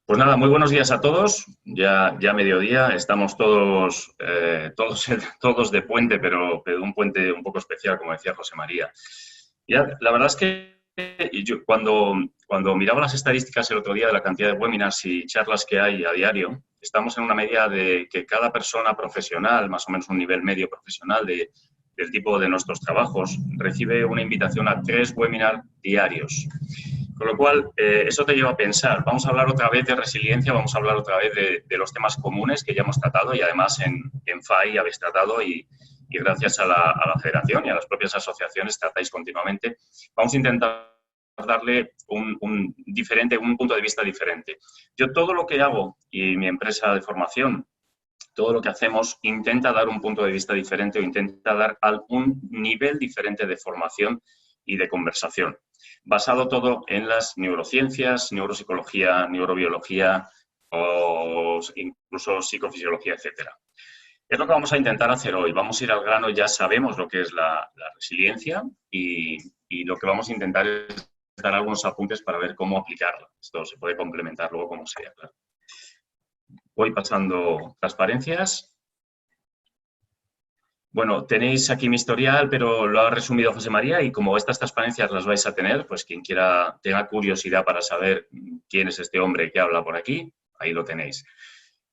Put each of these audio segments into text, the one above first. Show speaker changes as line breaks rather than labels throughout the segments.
Pues nada, muy buenos días a todos. Ya mediodía, estamos todos de puente, pero un puente un poco especial, como decía José María. Ya, la verdad es que yo cuando miraba las estadísticas el otro día de la cantidad de webinars y charlas que hay a diario, estamos en una media de que cada persona profesional, más o menos un nivel medio profesional del tipo de nuestros trabajos, recibe una invitación a 3 webinars diarios. Con lo cual, eso te lleva a pensar, vamos a hablar otra vez de resiliencia, vamos a hablar otra vez de los temas comunes que ya hemos tratado y además en FAI habéis tratado y gracias a la federación y a las propias asociaciones tratáis continuamente. Vamos a intentar darle un punto de vista diferente. Yo todo lo que hago y mi empresa de formación, todo lo que hacemos intenta dar un punto de vista diferente o intenta dar un nivel diferente de formación y de conversación, basado todo en las neurociencias, neuropsicología, neurobiología o incluso psicofisiología, etcétera. Es lo que vamos a intentar hacer hoy. Vamos a ir al grano, ya sabemos lo que es la resiliencia y lo que vamos a intentar es dar algunos apuntes para ver cómo aplicarla. Esto se puede complementar luego como sea, claro. Voy pasando transparencias. Bueno, tenéis aquí mi historial, pero lo ha resumido José María y como estas transparencias las vais a tener, pues quien quiera tenga curiosidad para saber quién es este hombre que habla por aquí, ahí lo tenéis.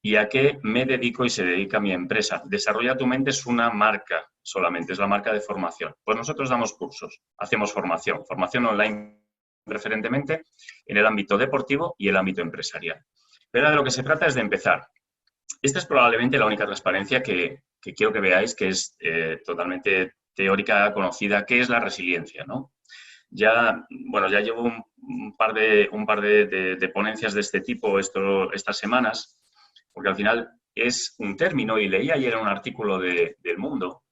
¿Y a qué me dedico y se dedica mi empresa? Desarrolla tu mente es una marca solamente, es la marca de formación. Pues nosotros damos cursos, hacemos formación online preferentemente en el ámbito deportivo y el ámbito empresarial. Pero de lo que se trata es de empezar. Esta es probablemente la única transparencia que quiero que veáis, que es totalmente teórica, conocida, ¿qué es la resiliencia?, ¿no? Ya llevo un par de ponencias de este tipo estas semanas, porque al final es un término, y leí ayer un artículo del Mundo,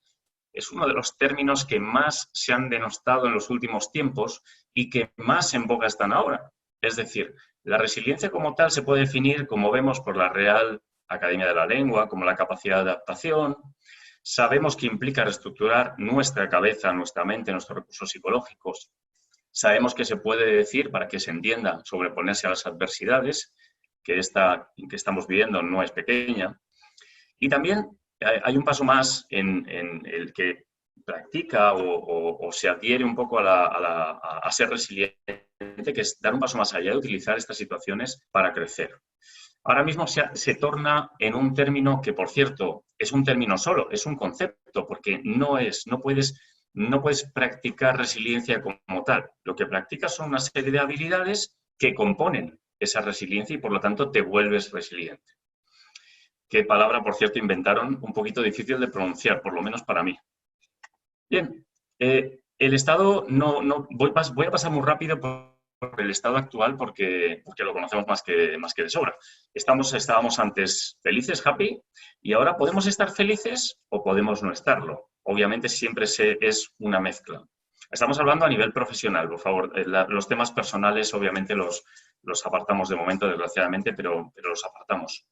es uno de los términos que más se han denostado en los últimos tiempos y que más en boga están ahora. Es decir, la resiliencia como tal se puede definir, como vemos por la Real Academia de la Lengua, como la capacidad de adaptación. Sabemos que implica reestructurar nuestra cabeza, nuestra mente, nuestros recursos psicológicos. Sabemos que se puede decir, para que se entienda, sobreponerse a las adversidades, que esta que estamos viviendo no es pequeña. Y también hay un paso más en el que practica o se adhiere un poco a ser resiliente, que es dar un paso más allá de utilizar estas situaciones para crecer. Ahora mismo se torna en un término que, por cierto, es un término solo, es un concepto, porque no puedes practicar resiliencia como tal. Lo que practicas son una serie de habilidades que componen esa resiliencia y, por lo tanto, te vuelves resiliente. Qué palabra, por cierto, inventaron, un poquito difícil de pronunciar, por lo menos para mí. Bien, el estado, voy a pasar muy rápido por el estado actual porque lo conocemos más que de sobra. Estábamos antes felices, happy, y ahora podemos estar felices o podemos no estarlo. Obviamente siempre es una mezcla. Estamos hablando a nivel profesional, por favor. Los temas personales obviamente los apartamos de momento, desgraciadamente, pero los apartamos.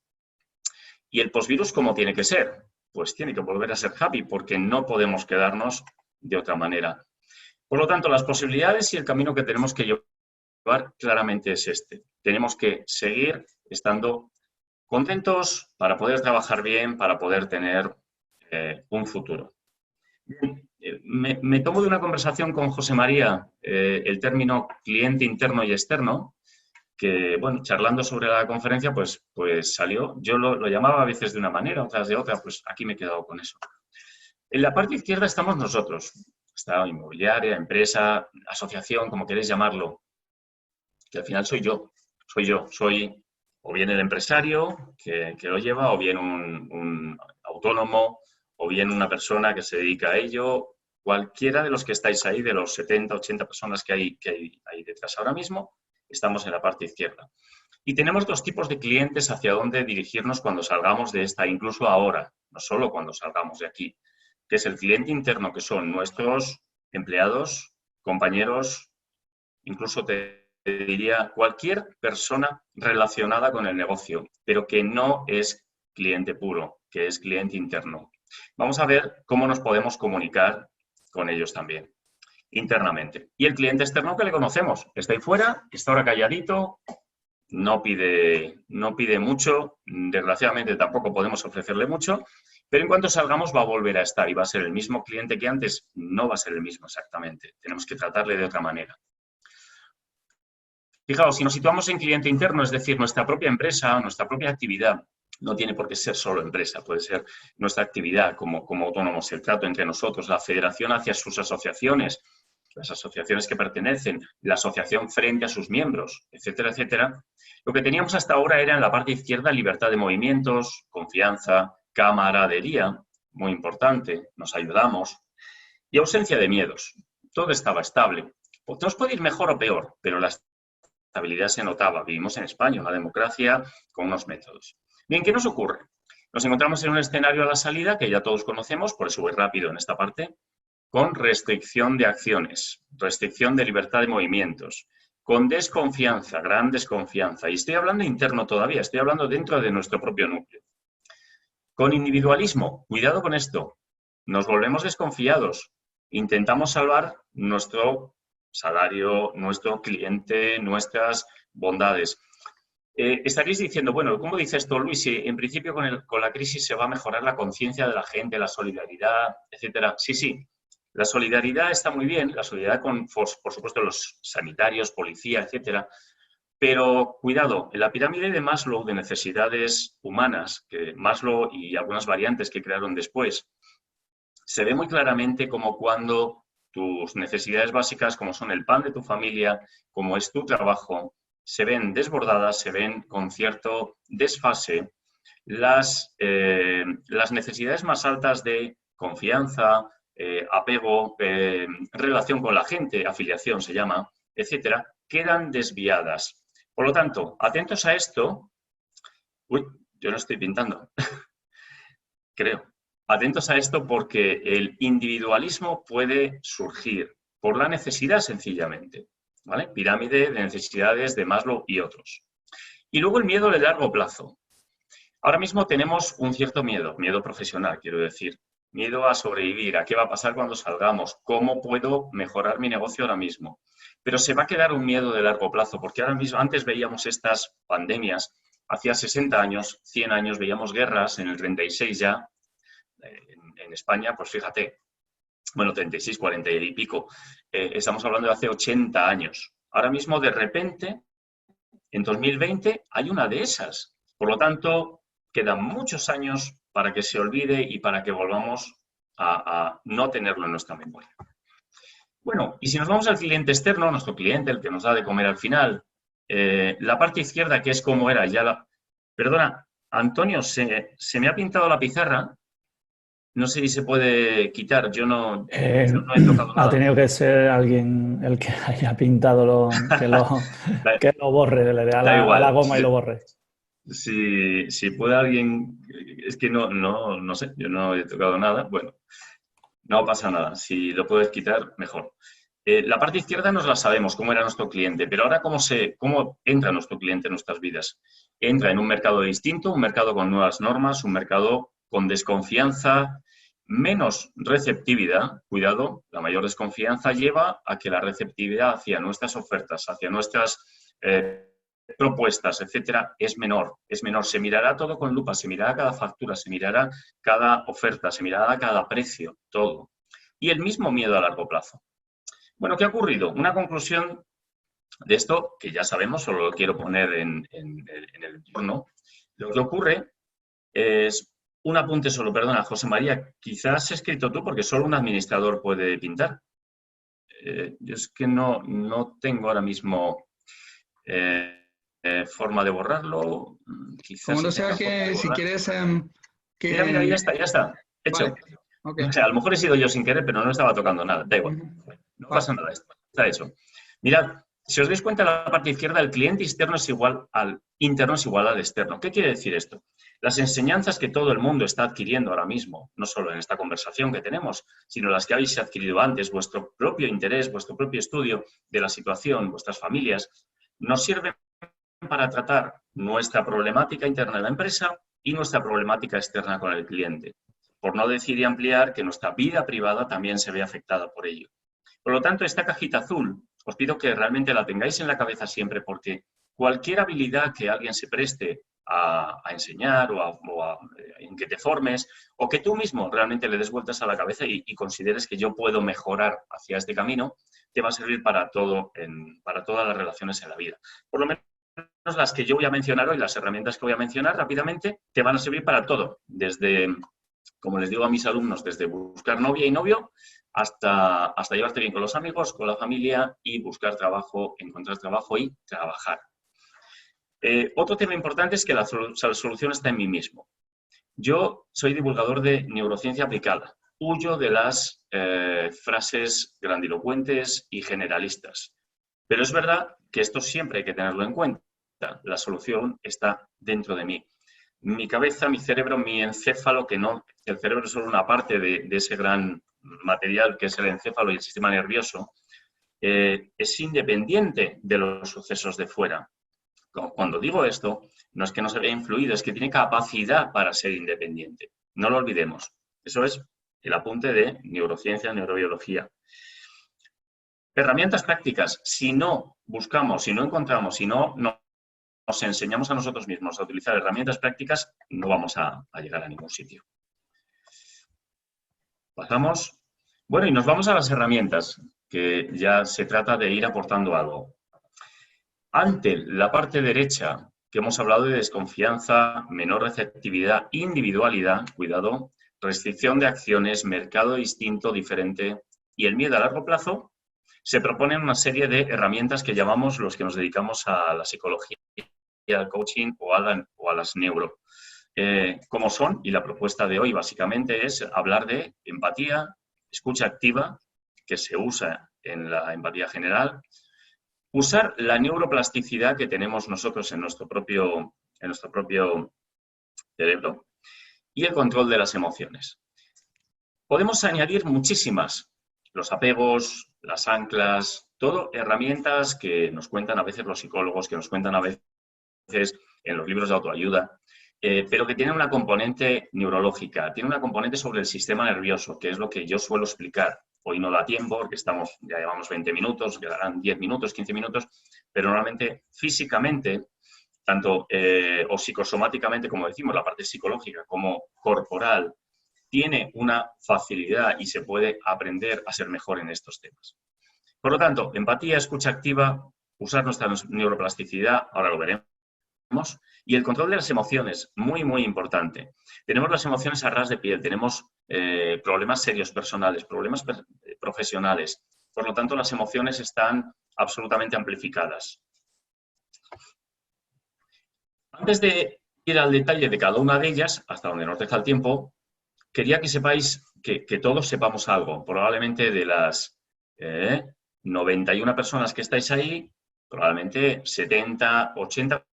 ¿Y el postvirus cómo tiene que ser? Pues tiene que volver a ser happy porque no podemos quedarnos de otra manera. Por lo tanto, las posibilidades y el camino que tenemos que llevar claramente es este. Tenemos que seguir estando contentos para poder trabajar bien, para poder tener un futuro. Me tomo de una conversación con José María el término cliente interno y externo, que, bueno, charlando sobre la conferencia, pues salió. Yo lo llamaba a veces de una manera, otras de otra, pues aquí me he quedado con eso. En la parte izquierda estamos nosotros, Estado inmobiliaria, empresa, asociación, como queréis llamarlo, que al final soy yo, soy o bien el empresario que lo lleva, o bien un autónomo, o bien una persona que se dedica a ello, cualquiera de los que estáis ahí, de los 70, 80 personas que hay detrás ahora mismo, estamos en la parte izquierda. Y tenemos dos tipos de clientes hacia dónde dirigirnos cuando salgamos de esta, incluso ahora, no solo cuando salgamos de aquí, que es el cliente interno, que son nuestros empleados, compañeros, incluso te diría cualquier persona relacionada con el negocio, pero que no es cliente puro, que es cliente interno. Vamos a ver cómo nos podemos comunicar con ellos también, internamente. Y el cliente externo que le conocemos, está ahí fuera, está ahora calladito, no pide mucho, desgraciadamente tampoco podemos ofrecerle mucho, pero en cuanto salgamos va a volver a estar y va a ser el mismo cliente que antes, no va a ser el mismo exactamente, tenemos que tratarle de otra manera. Fijaos, si nos situamos en cliente interno, es decir, nuestra propia empresa, nuestra propia actividad, no tiene por qué ser solo empresa, puede ser nuestra actividad como autónomos, el trato entre nosotros, la federación hacia sus asociaciones, las asociaciones que pertenecen, la asociación frente a sus miembros, etcétera, etcétera. Lo que teníamos hasta ahora era en la parte izquierda libertad de movimientos, confianza, camaradería, muy importante, nos ayudamos, y ausencia de miedos. Todo estaba estable. Nos puede ir mejor o peor, pero la estabilidad se notaba. Vivimos en España, una democracia con unos métodos. Bien, ¿qué nos ocurre? Nos encontramos en un escenario a la salida que ya todos conocemos, por eso voy rápido en esta parte, con restricción de acciones, restricción de libertad de movimientos, con desconfianza, gran desconfianza. Y estoy hablando interno todavía, estoy hablando dentro de nuestro propio núcleo. Con individualismo, cuidado con esto, nos volvemos desconfiados, intentamos salvar nuestro salario, nuestro cliente, nuestras bondades. Estaréis diciendo, bueno, ¿cómo dice esto, Luis? Si en principio con la crisis se va a mejorar la conciencia de la gente, la solidaridad, etcétera. Sí, sí, la solidaridad está muy bien, la solidaridad con, por supuesto, los sanitarios, policía, etcétera. Pero cuidado, en la pirámide de Maslow de necesidades humanas, que Maslow y algunas variantes que crearon después, se ve muy claramente como cuando tus necesidades básicas, como son el pan de tu familia, como es tu trabajo, se ven desbordadas, se ven con cierto desfase. Las necesidades más altas de confianza, apego, relación con la gente, afiliación se llama, etcétera, quedan desviadas. Por lo tanto, atentos a esto. Uy, yo no estoy pintando, creo. Atentos a esto porque el individualismo puede surgir por la necesidad sencillamente, ¿vale? Pirámide de necesidades de Maslow y otros. Y luego el miedo de largo plazo. Ahora mismo tenemos un cierto miedo profesional, quiero decir, miedo a sobrevivir, a qué va a pasar cuando salgamos, cómo puedo mejorar mi negocio ahora mismo. Pero se va a quedar un miedo de largo plazo, porque ahora mismo, antes veíamos estas pandemias, hacía 60 años, 100 años, veíamos guerras, en el 36 ya, en España, pues fíjate, bueno, 36, 40 y pico, estamos hablando de hace 80 años. Ahora mismo, de repente, en 2020, hay una de esas. Por lo tanto, quedan muchos años para que se olvide y para que volvamos a no tenerlo en nuestra memoria. Bueno, y si nos vamos al cliente externo, nuestro cliente, el que nos da de comer al final, la parte izquierda, que es como era ya la... Perdona, Antonio, se me ha pintado la pizarra. No sé si se puede quitar, yo no he tocado nada.
Ha tenido que ser alguien el que haya pintado que lo borre, le dé a
Da
la
igual.
goma y lo borre.
Si puede alguien, es que no sé, yo no he tocado nada, bueno, no pasa nada, si lo puedes quitar, mejor. La parte izquierda nos la sabemos, cómo era nuestro cliente, pero ahora cómo entra nuestro cliente en nuestras vidas. Entra en un mercado distinto, un mercado con nuevas normas, un mercado con desconfianza, menos receptividad, cuidado, la mayor desconfianza lleva a que la receptividad hacia nuestras ofertas, hacia nuestras propuestas, etcétera, es menor. Se mirará todo con lupa, se mirará cada factura, se mirará cada oferta, se mirará cada precio, todo. Y el mismo miedo a largo plazo. Bueno, ¿qué ha ocurrido? Una conclusión de esto, que ya sabemos, solo lo quiero poner en el entorno. Lo que ocurre es un apunte solo, perdona, José María, quizás has escrito tú porque solo un administrador puede pintar. Yo es que no tengo ahora mismo forma de borrarlo. Quizás
Como no
sí tenga
sea
forma de
que si
borrar.
quieres
Mira, ya está, hecho.
Vale. Okay.
O sea, a lo mejor he sido yo sin querer, pero no estaba tocando nada. Da igual. No pasa nada, está hecho. Mirad, si os dais cuenta, la parte izquierda, el cliente interno es igual al externo. ¿Qué quiere decir esto? Las enseñanzas que todo el mundo está adquiriendo ahora mismo, no solo en esta conversación que tenemos, sino las que habéis adquirido antes, vuestro propio interés, vuestro propio estudio de la situación, vuestras familias, nos sirven para tratar nuestra problemática interna en la empresa y nuestra problemática externa con el cliente. Por no decir y ampliar que nuestra vida privada también se ve afectada por ello. Por lo tanto, esta cajita azul, os pido que realmente la tengáis en la cabeza siempre porque cualquier habilidad que alguien se preste a enseñar en que te formes, o que tú mismo realmente le des vueltas a la cabeza y consideres que yo puedo mejorar hacia este camino, te va a servir para todo, para todas las relaciones en la vida. Por lo menos las que yo voy a mencionar hoy, las herramientas que voy a mencionar rápidamente, te van a servir para todo, desde, como les digo a mis alumnos, desde buscar novia y novio hasta llevarte bien con los amigos, con la familia y buscar trabajo, encontrar trabajo y trabajar. Otro tema importante es que la solución está en mí mismo. Yo soy divulgador de neurociencia aplicada. Huyo de las frases grandilocuentes y generalistas. Pero es verdad que esto siempre hay que tenerlo en cuenta. La solución está dentro de mí. Mi cabeza, mi cerebro, mi encéfalo, que no, el cerebro es solo una parte de ese gran material que es el encéfalo y el sistema nervioso, es independiente de los sucesos de fuera. Cuando digo esto, no es que no se vea influido, es que tiene capacidad para ser independiente. No lo olvidemos. Eso es el apunte de neurociencia, neurobiología. Herramientas prácticas. Si no buscamos, si no encontramos, si no nos enseñamos a nosotros mismos a utilizar herramientas prácticas, no vamos a llegar a ningún sitio. Pasamos. Bueno, y nos vamos a las herramientas, que ya se trata de ir aportando algo. Ante la parte derecha, que hemos hablado de desconfianza, menor receptividad, individualidad, cuidado, restricción de acciones, mercado distinto, diferente y el miedo a largo plazo, se proponen una serie de herramientas que llamamos los que nos dedicamos a la psicología, al coaching o a las neuro. ¿Cómo son? Y la propuesta de hoy básicamente es hablar de empatía, escucha activa, que se usa en la empatía general, usar la neuroplasticidad que tenemos nosotros en nuestro propio cerebro y el control de las emociones. Podemos añadir muchísimas, los apegos, las anclas, todo herramientas que nos cuentan a veces los psicólogos, que nos cuentan a veces en los libros de autoayuda, pero que tienen una componente neurológica, tienen una componente sobre el sistema nervioso, que es lo que yo suelo explicar. Hoy no da tiempo porque ya llevamos 20 minutos, quedarán 10 minutos, 15 minutos, pero normalmente físicamente, tanto o psicosomáticamente, como decimos, la parte psicológica como corporal, tiene una facilidad y se puede aprender a ser mejor en estos temas. Por lo tanto, empatía, escucha activa, usar nuestra neuroplasticidad, ahora lo veremos, y el control de las emociones, muy, muy importante. Tenemos las emociones a ras de piel, tenemos problemas serios personales, problemas profesionales. Por lo tanto, las emociones están absolutamente amplificadas. Antes de ir al detalle de cada una de ellas, hasta donde nos deja el tiempo, quería que sepáis que todos sepamos algo. Probablemente de las 91 personas que estáis ahí, probablemente 70, 80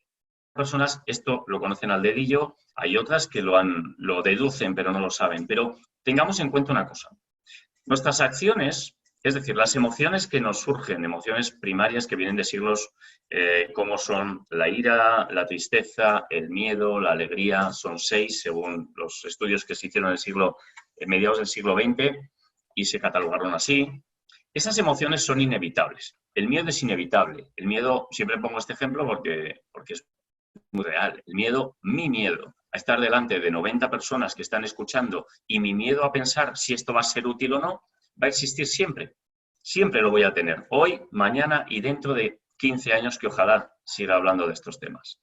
personas esto lo conocen al dedillo, hay otras que lo deducen pero no lo saben. Pero tengamos en cuenta una cosa. Nuestras acciones, es decir, las emociones que nos surgen, emociones primarias que vienen de siglos como son la ira, la tristeza, el miedo, la alegría, son 6 según los estudios que se hicieron en mediados del siglo XX y se catalogaron así. Esas emociones son inevitables. El miedo es inevitable. El miedo, siempre pongo este ejemplo porque es muy real. El miedo, mi miedo a estar delante de 90 personas que están escuchando y mi miedo a pensar si esto va a ser útil o no, va a existir siempre. Siempre lo voy a tener. Hoy, mañana y dentro de 15 años que ojalá siga hablando de estos temas.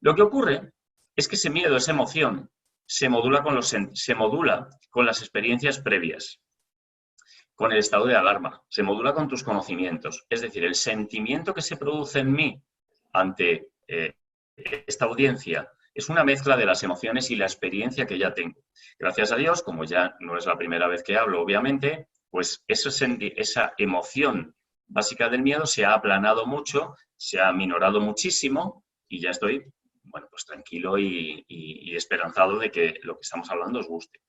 Lo que ocurre es que ese miedo, esa emoción, se modula con las experiencias previas, con el estado de alarma, se modula con tus conocimientos. Es decir, el sentimiento que se produce en mí ante esta audiencia es una mezcla de las emociones y la experiencia que ya tengo. Gracias a Dios, como ya no es la primera vez que hablo, obviamente, pues esa emoción básica del miedo se ha aplanado mucho, se ha aminorado muchísimo y ya estoy, bueno, pues tranquilo y esperanzado de que lo que estamos hablando os guste.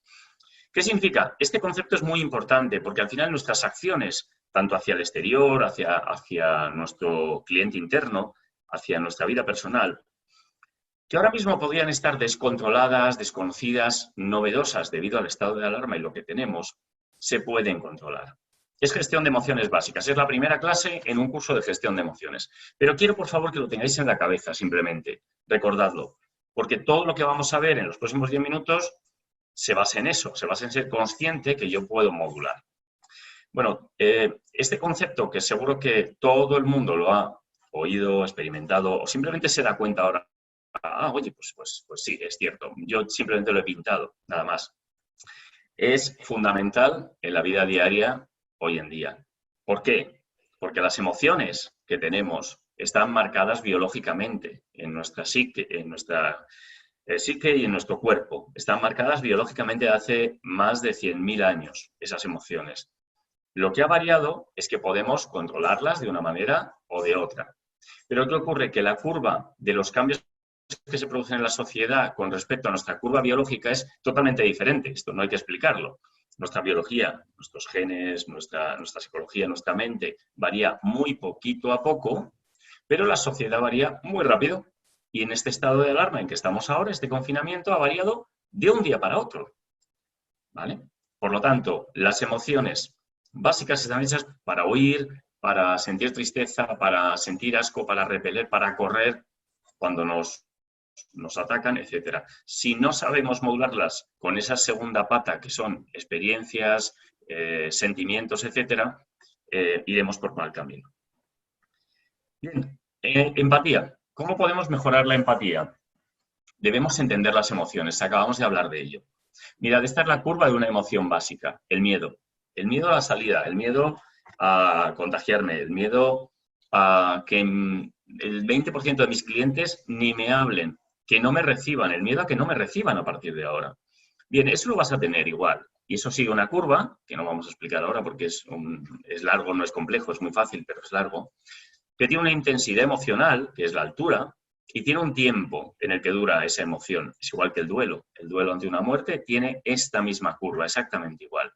¿Qué significa? Este concepto es muy importante porque al final nuestras acciones, tanto hacia el exterior, hacia nuestro cliente interno, hacia nuestra vida personal, que ahora mismo podrían estar descontroladas, desconocidas, novedosas debido al estado de alarma y lo que tenemos, se pueden controlar. Es gestión de emociones básicas. Es la primera clase en un curso de gestión de emociones. Pero quiero, por favor, que lo tengáis en la cabeza, simplemente. Recordadlo. Porque todo lo que vamos a ver en los próximos 10 minutos se basa en eso, se basa en ser consciente que yo puedo modular. Bueno, este concepto que seguro que todo el mundo lo ha oído, experimentado o simplemente se da cuenta ahora. Oye, pues sí, es cierto. Yo simplemente lo he pintado, nada más. Es fundamental en la vida diaria hoy en día. ¿Por qué? Porque las emociones que tenemos están marcadas biológicamente en nuestra psique, psique y en nuestro cuerpo. Están marcadas biológicamente hace más de 100.000 años, esas emociones. Lo que ha variado es que podemos controlarlas de una manera o de otra. Pero ¿qué ocurre? Que la curva de los cambios que se producen en la sociedad con respecto a nuestra curva biológica es totalmente diferente. Esto no hay que explicarlo. Nuestra biología, nuestros genes, nuestra psicología, nuestra mente varía muy poquito a poco, pero la sociedad varía muy rápido. Y en este estado de alarma en que estamos ahora, este confinamiento ha variado de un día para otro. ¿Vale? Por lo tanto, las emociones básicas están hechas para huir, para sentir tristeza, para sentir asco, para repeler, para correr cuando nos atacan, etc. Si no sabemos modularlas con esa segunda pata, que son experiencias, sentimientos, etc., iremos por mal camino. Bien, empatía. ¿Cómo podemos mejorar la empatía? Debemos entender las emociones, acabamos de hablar de ello. Mirad, esta es la curva de una emoción básica, el miedo. El miedo a la salida, el miedo a contagiarme, el miedo a que el 20% de mis clientes ni me hablen, que no me reciban, el miedo a que no me reciban a partir de ahora. Bien, eso lo vas a tener igual. Y eso sigue una curva, que no vamos a explicar ahora porque es largo, no es complejo, es muy fácil, pero es largo, que tiene una intensidad emocional, que es la altura, y tiene un tiempo en el que dura esa emoción. Es igual que el duelo. El duelo ante una muerte tiene esta misma curva, exactamente igual.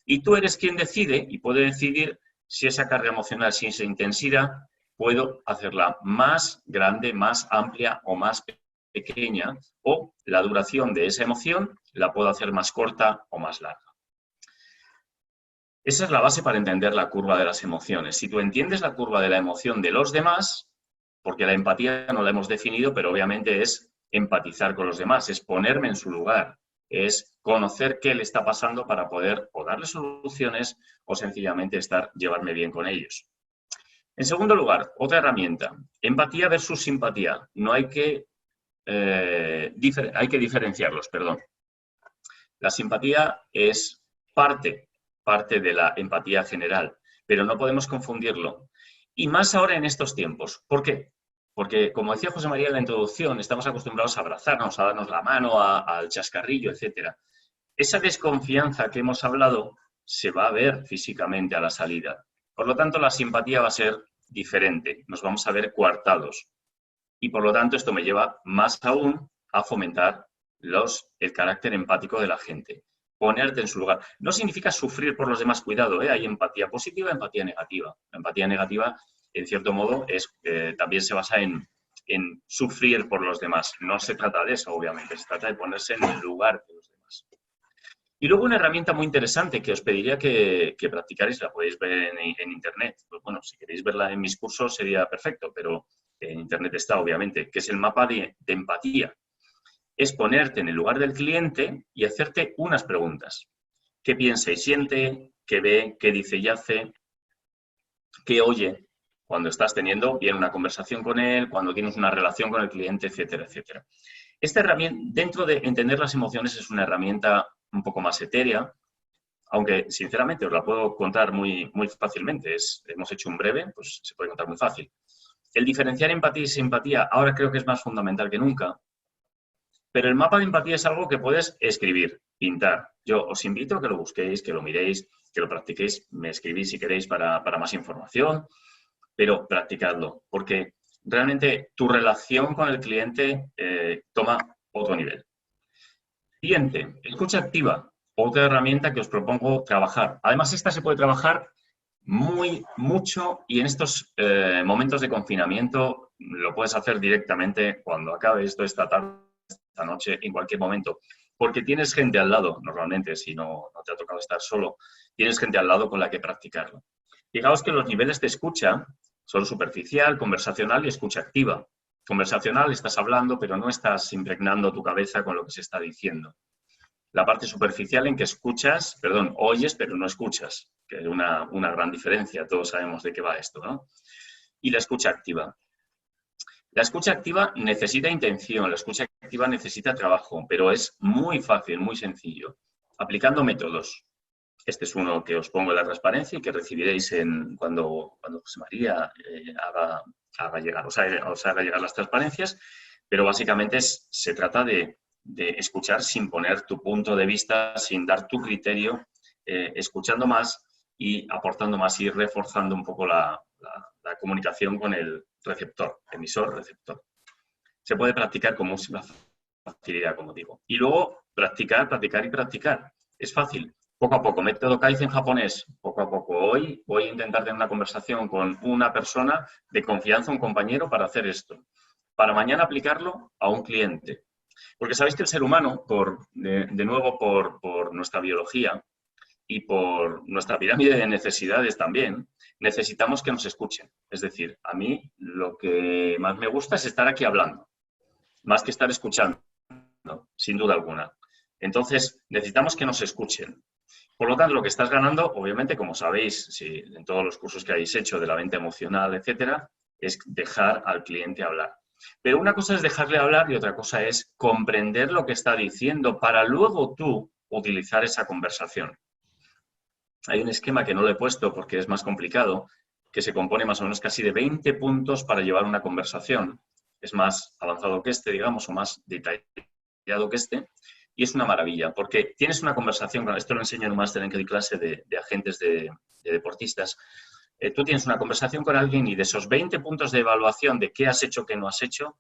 Y tú eres quien decide y puede decidir si esa carga emocional, si esa intensidad, puedo hacerla más grande, más amplia o más pequeña, o la duración de esa emoción la puedo hacer más corta o más larga. Esa es la base para entender la curva de las emociones. Si tú entiendes la curva de la emoción de los demás, porque la empatía no la hemos definido, pero obviamente es empatizar con los demás, es ponerme en su lugar, es conocer qué le está pasando para poder o darle soluciones o sencillamente llevarme bien con ellos. En segundo lugar, otra herramienta, empatía versus simpatía. No hay que, hay que diferenciarlos, perdón. La simpatía es parte de la empatía general, pero no podemos confundirlo. Y más ahora en estos tiempos. ¿Por qué? Porque, como decía José María en la introducción, estamos acostumbrados a abrazarnos, a darnos la mano, al chascarrillo, etc. Esa desconfianza que hemos hablado se va a ver físicamente a la salida. Por lo tanto, la simpatía va a ser diferente. Nos vamos a ver coartados. Y, por lo tanto, esto me lleva más aún a fomentar el carácter empático de la gente. Ponerte en su lugar. No significa sufrir por los demás, cuidado, hay empatía positiva y empatía negativa. La empatía negativa, en cierto modo, también se basa en sufrir por los demás. No se trata de eso, obviamente, se trata de ponerse en el lugar de los demás. Y luego una herramienta muy interesante que os pediría que practicaréis, la podéis ver en Internet. Pues bueno, si queréis verla en mis cursos sería perfecto, pero en Internet está, obviamente, que es el mapa de empatía. Es ponerte en el lugar del cliente y hacerte unas preguntas. ¿Qué piensa y siente? ¿Qué ve? ¿Qué dice y hace? ¿Qué oye cuando estás teniendo bien una conversación con él, cuando tienes una relación con el cliente, etcétera, etcétera? Esta herramienta, dentro de entender las emociones, es una herramienta un poco más etérea, aunque sinceramente os la puedo contar muy, muy fácilmente. Hemos hecho un breve, pues se puede contar muy fácil. El diferenciar empatía y simpatía ahora creo que es más fundamental que nunca. Pero el mapa de empatía es algo que puedes escribir, pintar. Yo os invito a que lo busquéis, que lo miréis, que lo practiquéis. Me escribís si queréis para más información, pero practicadlo, porque realmente tu relación con el cliente toma otro nivel. Siguiente, escucha activa, otra herramienta que os propongo trabajar. Además, esta se puede trabajar mucho y en estos momentos de confinamiento lo puedes hacer directamente cuando acabe esto esta tarde, esta noche, en cualquier momento. porque tienes gente al lado, normalmente, si no te ha tocado estar solo, tienes gente al lado con la que practicarlo. Fijaos que los niveles de escucha son superficial, conversacional y escucha activa. Conversacional, estás hablando, pero no estás impregnando tu cabeza con lo que se está diciendo. La parte superficial en que escuchas, perdón, oyes, pero no escuchas, que es una gran diferencia, todos sabemos de qué va esto, ¿no? Y la escucha activa. La escucha activa necesita intención, la escucha activa necesita trabajo, pero es muy fácil, muy sencillo, aplicando métodos. Este es uno que os pongo en la transparencia y que recibiréis cuando José María os haga llegar las transparencias, pero básicamente se trata de escuchar sin poner tu punto de vista, sin dar tu criterio, escuchando más y aportando más y reforzando un poco la comunicación con el receptor, emisor-receptor. Se puede practicar con mucha facilidad, como digo. Y luego practicar, practicar y practicar. Es fácil. Poco a poco, método Kaizen japonés, poco a poco. Hoy voy a intentar tener una conversación con una persona de confianza, un compañero, para hacer esto. Para mañana aplicarlo a un cliente. Porque sabéis que el ser humano, de nuevo por nuestra biología y por nuestra pirámide de necesidades también, necesitamos que nos escuchen. Es decir, a mí lo que más me gusta es estar aquí hablando, más que estar escuchando, sin duda alguna. Entonces, necesitamos que nos escuchen. Por lo tanto, lo que estás ganando, obviamente, como sabéis, si en todos los cursos que habéis hecho de la venta emocional, etcétera, es dejar al cliente hablar. Pero una cosa es dejarle hablar y otra cosa es comprender lo que está diciendo para luego tú utilizar esa conversación. Hay un esquema que no lo he puesto porque es más complicado, que se compone más o menos casi de 20 puntos para llevar una conversación. Es más avanzado que este, digamos, o más detallado que este. Y es una maravilla, porque tienes una conversación, esto lo enseño en un máster en que doy clase de agentes de deportistas. Tú tienes una conversación con alguien y de esos 20 puntos de evaluación de qué has hecho, qué no has hecho,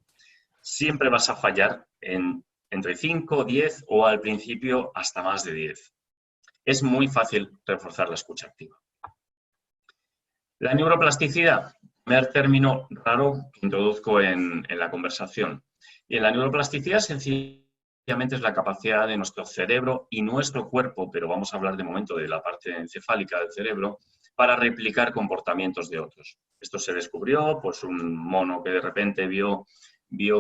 siempre vas a fallar entre 5, 10 o al principio hasta más de 10. Es muy fácil reforzar la escucha activa. La neuroplasticidad, primer término raro que introduzco en la conversación. Y en la neuroplasticidad sencillamente es la capacidad de nuestro cerebro y nuestro cuerpo, pero vamos a hablar de momento de la parte encefálica del cerebro, para replicar comportamientos de otros. Esto se descubrió, pues un mono que de repente vio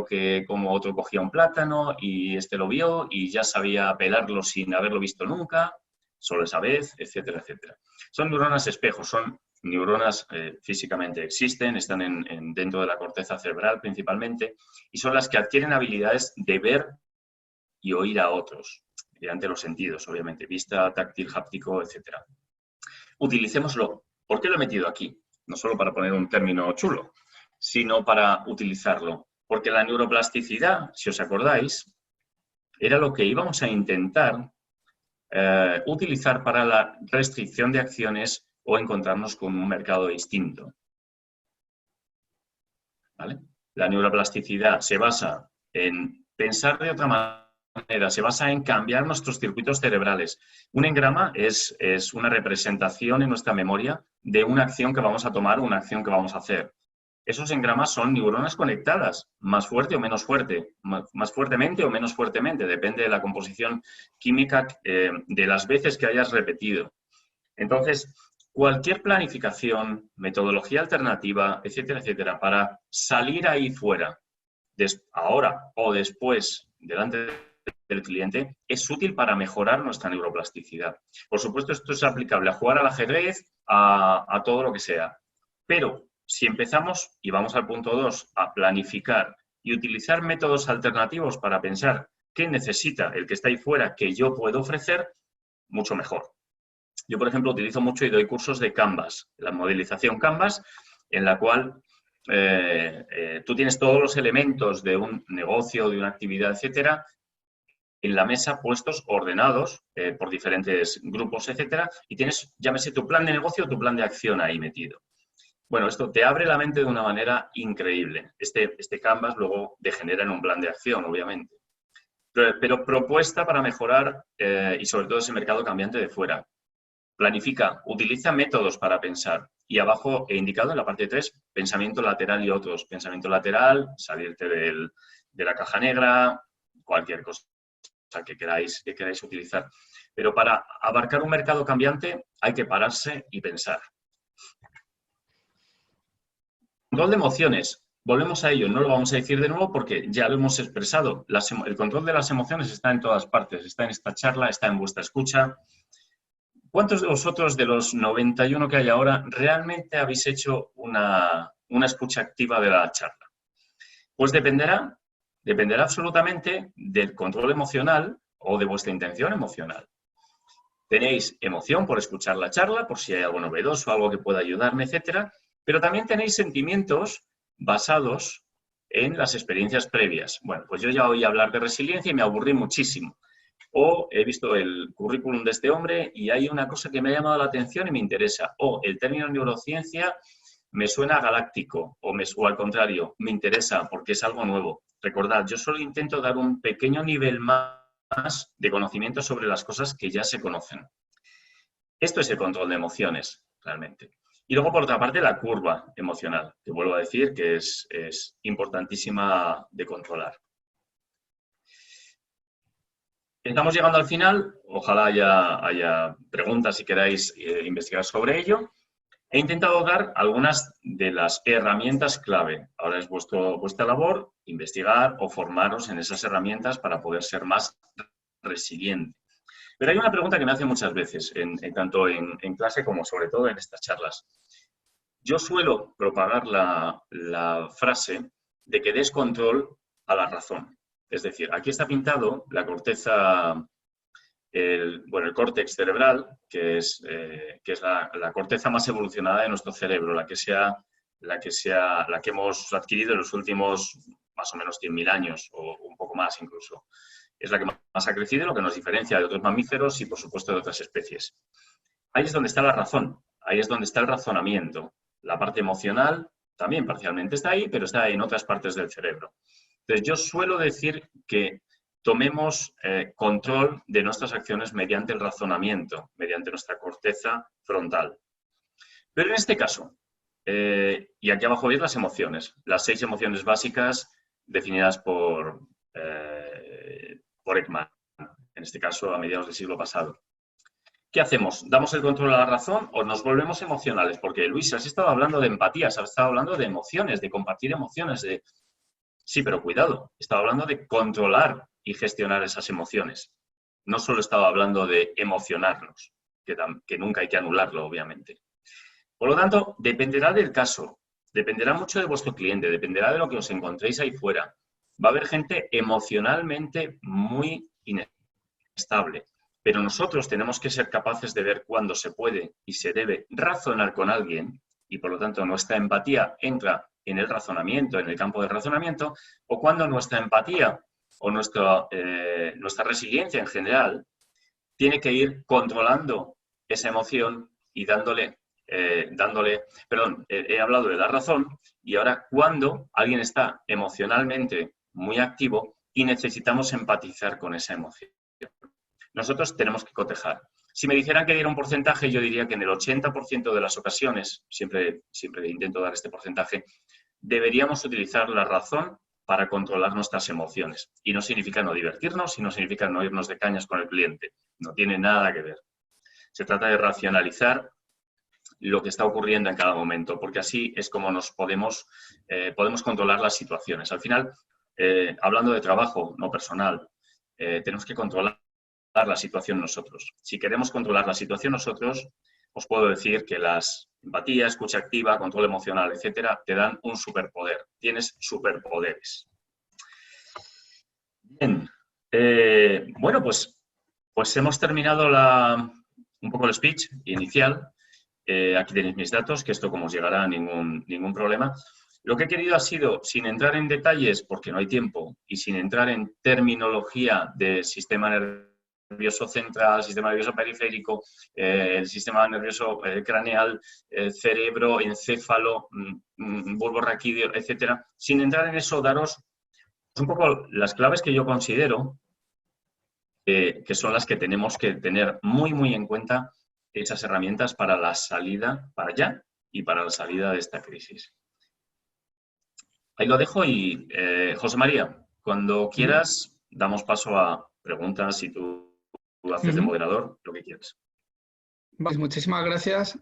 que como otro cogía un plátano y este lo vio y ya sabía pelarlo sin haberlo visto nunca, solo esa vez, etcétera, etcétera. Son neuronas espejos, son neuronas físicamente existen, están dentro de la corteza cerebral principalmente y son las que adquieren habilidades de ver y oír a otros, mediante los sentidos, obviamente, vista, táctil, háptico, etcétera. Utilicémoslo. ¿Por qué lo he metido aquí? No solo para poner un término chulo, sino para utilizarlo. Porque la neuroplasticidad, si os acordáis, era lo que íbamos a intentar utilizar para la restricción de acciones o encontrarnos con un mercado distinto. ¿Vale? La neuroplasticidad se basa en pensar de otra manera, se basa en cambiar nuestros circuitos cerebrales. Un engrama es una representación en nuestra memoria de una acción que vamos a tomar o una acción que vamos a hacer. Esos engramas son neuronas conectadas, más fuerte o menos fuerte, más fuertemente o menos fuertemente, depende de la composición química de las veces que hayas repetido. Entonces, cualquier planificación, metodología alternativa, etcétera, etcétera, para salir ahí fuera, ahora o después, delante del cliente, es útil para mejorar nuestra neuroplasticidad. Por supuesto, esto es aplicable a jugar al ajedrez, a todo lo que sea. Pero si empezamos, y vamos al punto 2, a planificar y utilizar métodos alternativos para pensar qué necesita el que está ahí fuera que yo puedo ofrecer, mucho mejor. Yo, por ejemplo, utilizo mucho y doy cursos de Canvas, la modelización Canvas, en la cual tú tienes todos los elementos de un negocio, de una actividad, etcétera, en la mesa puestos, ordenados por diferentes grupos, etcétera, y tienes, llámese, tu plan de negocio o tu plan de acción ahí metido. Bueno, esto te abre la mente de una manera increíble. Este Canvas luego degenera en un plan de acción, obviamente. Pero propuesta para mejorar y sobre todo ese mercado cambiante de fuera. Planifica, utiliza métodos para pensar. Y abajo he indicado en la parte 3, pensamiento lateral y otros. Pensamiento lateral, salirte de la caja negra, cualquier cosa. que queráis utilizar. Pero para abarcar un mercado cambiante hay que pararse y pensar. Control de emociones. Volvemos a ello, no lo vamos a decir de nuevo porque ya lo hemos expresado. El control de las emociones está en todas partes, está en esta charla, está en vuestra escucha. ¿Cuántos de vosotros, de los 91 que hay ahora, realmente habéis hecho una escucha activa de la charla? Pues dependerá absolutamente del control emocional o de vuestra intención emocional. Tenéis emoción por escuchar la charla, por si hay algo novedoso, algo que pueda ayudarme, etcétera, pero también tenéis sentimientos basados en las experiencias previas. Bueno, pues yo ya oí hablar de resiliencia y me aburrí muchísimo. O he visto el currículum de este hombre y hay una cosa que me ha llamado la atención y me interesa. O el término neurociencia me suena galáctico o al contrario, me interesa porque es algo nuevo. Recordad, yo solo intento dar un pequeño nivel más de conocimiento sobre las cosas que ya se conocen. Esto es el control de emociones, realmente. Y luego, por otra parte, la curva emocional, que vuelvo a decir que es importantísima de controlar. Estamos llegando al final, ojalá haya preguntas si queráis investigar sobre ello. He intentado dar algunas de las herramientas clave. Ahora es vuestra labor investigar o formaros en esas herramientas para poder ser más resiliente. Pero hay una pregunta que me hacen muchas veces, tanto en clase como sobre todo en estas charlas. Yo suelo propagar la frase de que des control a la razón. Es decir, aquí está pintado la corteza, el córtex cerebral, que es la corteza más evolucionada de nuestro cerebro, la que hemos adquirido en los últimos más o menos 100.000 años, o un poco más incluso. Es la que más ha crecido, lo que nos diferencia de otros mamíferos y, por supuesto, de otras especies. Ahí es donde está la razón, ahí es donde está el razonamiento. La parte emocional también parcialmente está ahí, pero está en otras partes del cerebro. Entonces, yo suelo decir que tomemos control de nuestras acciones mediante el razonamiento, mediante nuestra corteza frontal. Pero en este caso, y aquí abajo veis las emociones, las 6 emociones básicas definidas por Ekman, en este caso a mediados del siglo pasado. ¿Qué hacemos? ¿Damos el control a la razón o nos volvemos emocionales? Porque, Luis, has estado hablando de empatía, has estado hablando de emociones, de compartir emociones. Sí, pero cuidado, estaba hablando de controlar y gestionar esas emociones. No solo estaba hablando de emocionarnos, que nunca hay que anularlo, obviamente. Por lo tanto, dependerá del caso, dependerá mucho de vuestro cliente, dependerá de lo que os encontréis ahí fuera. Va a haber gente emocionalmente muy inestable. Pero nosotros tenemos que ser capaces de ver cuándo se puede y se debe razonar con alguien y, por lo tanto, nuestra empatía entra en el razonamiento, en el campo del razonamiento, o cuando nuestra empatía o nuestra resiliencia en general tiene que ir controlando esa emoción y dándole, he hablado de la razón y ahora cuando alguien está emocionalmente muy activo y necesitamos empatizar con esa emoción. Nosotros tenemos que cotejar. Si me dijeran que diera un porcentaje, yo diría que en el 80% de las ocasiones, siempre intento dar este porcentaje, deberíamos utilizar la razón para controlar nuestras emociones. Y no significa no divertirnos y no significa no irnos de cañas con el cliente. No tiene nada que ver. Se trata de racionalizar lo que está ocurriendo en cada momento, porque así es como nos podemos controlar las situaciones. Al final, hablando de trabajo, no personal, tenemos que controlar la situación nosotros. Si queremos controlar la situación nosotros, os puedo decir que las empatía, escucha activa, control emocional, etcétera, te dan un superpoder. Tienes superpoderes. Bien. Bueno, pues hemos terminado un poco el speech inicial. Aquí tenéis mis datos, que esto como os llegará ningún problema. Lo que he querido ha sido, sin entrar en detalles, porque no hay tiempo, y sin entrar en terminología de sistema nervioso central, sistema nervioso periférico, el sistema nervioso craneal, cerebro, encéfalo, bulbo raquídeo, etcétera. Sin entrar en eso, daros un poco las claves que yo considero que son las que tenemos que tener muy, muy en cuenta, esas herramientas para la salida, para ya y para la salida de esta crisis. Ahí lo dejo y, José María, cuando quieras, damos paso a preguntas, si tú haces de moderador, lo que quieras.
Pues muchísimas gracias.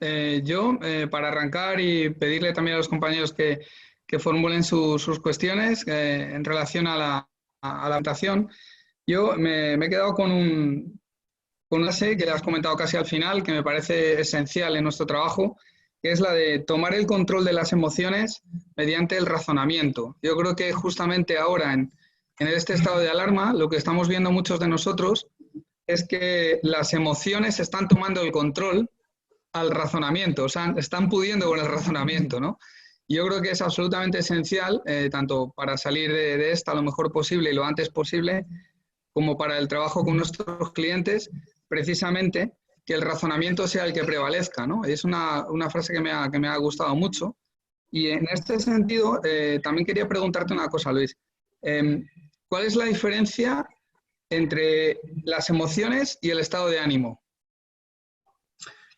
Para arrancar y pedirle también a los compañeros que formulen sus cuestiones en relación a la votación, yo me he quedado con una frase que has comentado casi al final, que me parece esencial en nuestro trabajo, que es la de tomar el control de las emociones mediante el razonamiento. Yo creo que justamente ahora, en este estado de alarma, lo que estamos viendo muchos de nosotros es que las emociones están tomando el control al razonamiento, o sea, están pudiendo con el razonamiento, ¿no? Yo creo que es absolutamente esencial, tanto para salir de esta lo mejor posible y lo antes posible, como para el trabajo con nuestros clientes, precisamente que el razonamiento sea el que prevalezca, ¿no? Es una frase que me ha gustado mucho. Y en este sentido, también quería preguntarte una cosa, Luis. ¿Cuál es la diferencia entre las emociones y el estado de ánimo?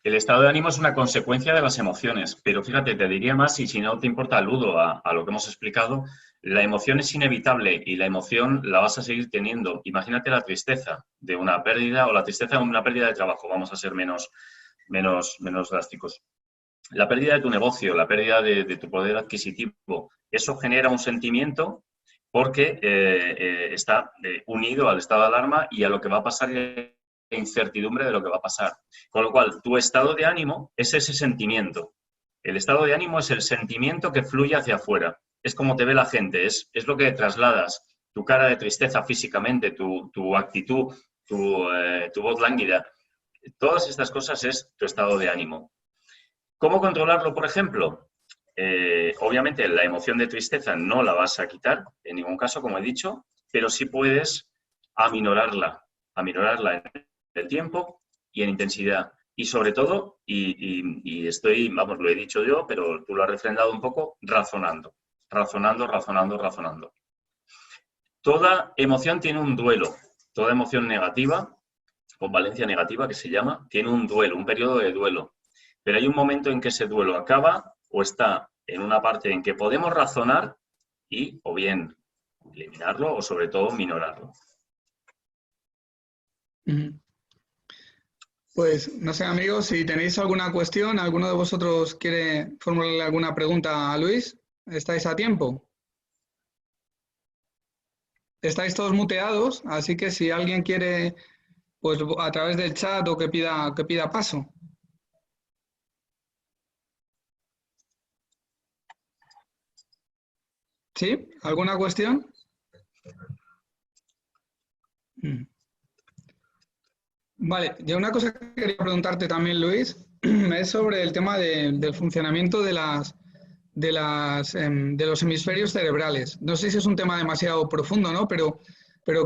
El estado de ánimo es una consecuencia de las emociones, pero fíjate, te diría más, y si no te importa, aludo a lo que hemos explicado, la emoción es inevitable y la emoción la vas a seguir teniendo. Imagínate la tristeza de una pérdida o la tristeza de una pérdida de trabajo, vamos a ser menos drásticos. La pérdida de tu negocio, la pérdida de tu poder adquisitivo, eso genera un sentimiento porque está unido al estado de alarma y a lo que va a pasar y la incertidumbre de lo que va a pasar. Con lo cual, tu estado de ánimo es ese sentimiento. El estado de ánimo es el sentimiento que fluye hacia afuera. Es como te ve la gente, es lo que trasladas. Tu cara de tristeza físicamente, tu actitud, tu voz lánguida. Todas estas cosas es tu estado de ánimo. ¿Cómo controlarlo, por ejemplo? Obviamente la emoción de tristeza no la vas a quitar, en ningún caso, como he dicho, pero sí puedes aminorarla en el tiempo y en intensidad. Y sobre todo, y lo he dicho yo, pero tú lo has refrendado un poco, razonando. Toda emoción tiene un duelo. Toda emoción negativa, con valencia negativa que se llama, tiene un duelo, un periodo de duelo. Pero hay un momento en que ese duelo acaba o está en una parte en que podemos razonar y o bien eliminarlo o sobre todo minorarlo.
Pues no sé, amigos, si tenéis alguna cuestión, ¿alguno de vosotros quiere formularle alguna pregunta a Luis? ¿Estáis a tiempo? Estáis todos muteados, así que si alguien quiere, pues a través del chat o que pida paso. ¿Sí? ¿Alguna cuestión? Vale, yo una cosa que quería preguntarte también, Luis, es sobre el tema del funcionamiento de los hemisferios cerebrales. No sé si es un tema demasiado profundo, ¿no? Pero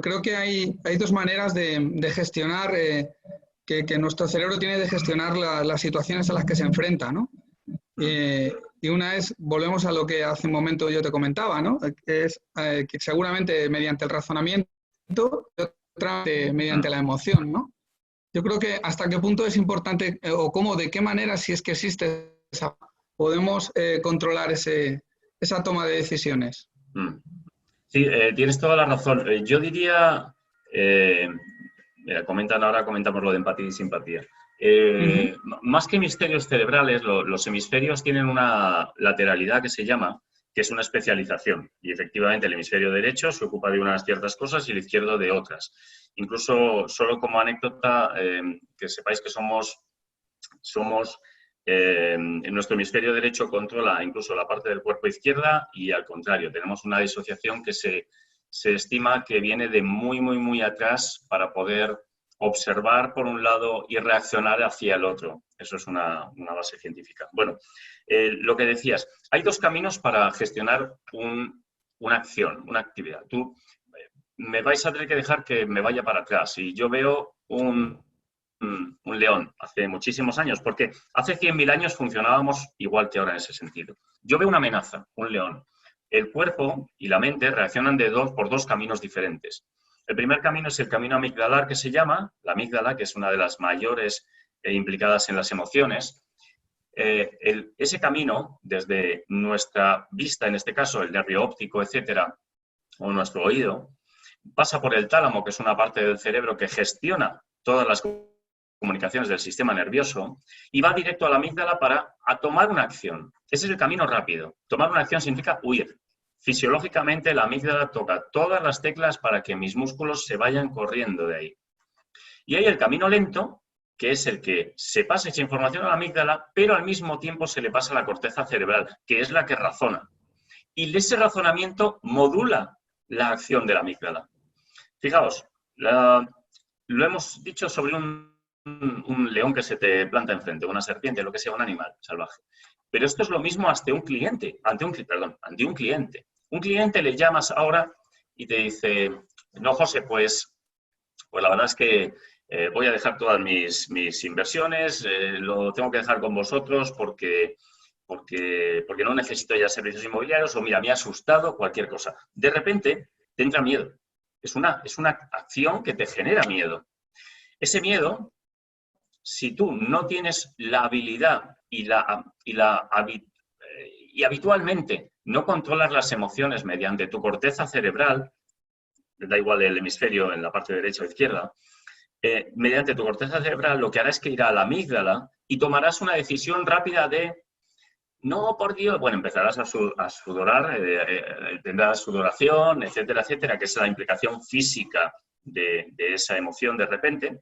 creo que hay dos maneras de gestionar, que nuestro cerebro tiene de gestionar las situaciones a las que se enfrenta, ¿no? Y una es, volvemos a lo que hace un momento yo te comentaba, ¿no? Que es que seguramente mediante el razonamiento y otra mediante la emoción, ¿no? Yo creo que hasta qué punto es importante o cómo, de qué manera, si es que existe podemos controlar esa toma de decisiones.
Sí, tienes toda la razón. Yo diría, mira, comentamos lo de empatía y simpatía. Más que hemisferios cerebrales, los hemisferios tienen una lateralidad que se llama, que es una especialización. Y efectivamente el hemisferio derecho se ocupa de unas ciertas cosas y el izquierdo de otras. Incluso, solo como anécdota, que sepáis que nuestro hemisferio derecho controla incluso la parte del cuerpo izquierda y al contrario, tenemos una disociación que se estima que viene de muy, muy, muy atrás para poder observar por un lado y reaccionar hacia el otro. Eso es una base científica. Bueno, lo que decías, hay dos caminos para gestionar una acción, una actividad. Tú me vais a tener que dejar que me vaya para atrás y yo veo un león hace muchísimos años, porque hace 100.000 años funcionábamos igual que ahora en ese sentido. Yo veo una amenaza, un león. El cuerpo y la mente reaccionan por dos caminos diferentes. El primer camino es el camino amigdalar, que se llama, la amígdala, que es una de las mayores implicadas en las emociones. Ese camino, desde nuestra vista, en este caso, el nervio óptico, etcétera, o nuestro oído, pasa por el tálamo, que es una parte del cerebro que gestiona todas las comunicaciones del sistema nervioso, y va directo a la amígdala para tomar una acción. Ese es el camino rápido. Tomar una acción significa huir. Fisiológicamente, la amígdala toca todas las teclas para que mis músculos se vayan corriendo de ahí. Y hay el camino lento, que es el que se pasa esa información a la amígdala, pero al mismo tiempo se le pasa a la corteza cerebral, que es la que razona. Y ese razonamiento modula la acción de la amígdala. Fijaos, lo hemos dicho sobre un león que se te planta enfrente, una serpiente, lo que sea, un animal salvaje. Pero esto es lo mismo ante un cliente. Un cliente le llamas ahora y te dice, no, José, pues la verdad es que voy a dejar todas mis inversiones, lo tengo que dejar con vosotros porque no necesito ya servicios inmobiliarios, o mira, me ha asustado, cualquier cosa. De repente te entra miedo. Es una acción que te genera miedo. Ese miedo, si tú no tienes la habilidad y habitualmente no controlas las emociones mediante tu corteza cerebral, da igual el hemisferio en la parte derecha o izquierda, mediante tu corteza cerebral lo que hará es que irá a la amígdala y tomarás una decisión rápida de no, por Dios, bueno, empezarás a sudorar, tendrás sudoración, etcétera, etcétera, que es la implicación física de esa emoción de repente,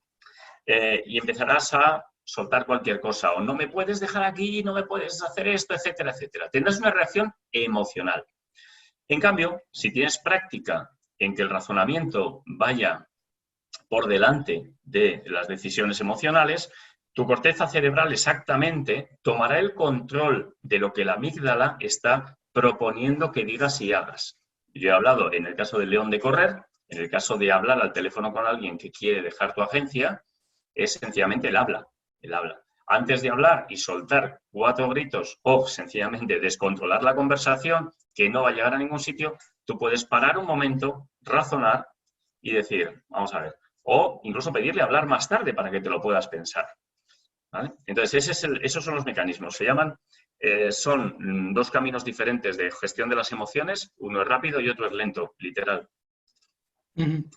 y empezarás a soltar cualquier cosa, o no me puedes dejar aquí, no me puedes hacer esto, etcétera, etcétera. Tendrás una reacción emocional. En cambio, si tienes práctica en que el razonamiento vaya por delante de las decisiones emocionales, tu corteza cerebral exactamente tomará el control de lo que la amígdala está proponiendo que digas y hagas. Yo he hablado en el caso del león de correr, en el caso de hablar al teléfono con alguien que quiere dejar tu agencia, es sencillamente el habla. Antes de hablar y soltar 4 gritos o sencillamente descontrolar la conversación que no va a llegar a ningún sitio, tú puedes parar un momento, razonar y decir, vamos a ver, o incluso pedirle hablar más tarde para que te lo puedas pensar. ¿Vale? Entonces, esos son los mecanismos. Se llaman, son 2 caminos diferentes de gestión de las emociones. Uno es rápido y otro es lento, literal.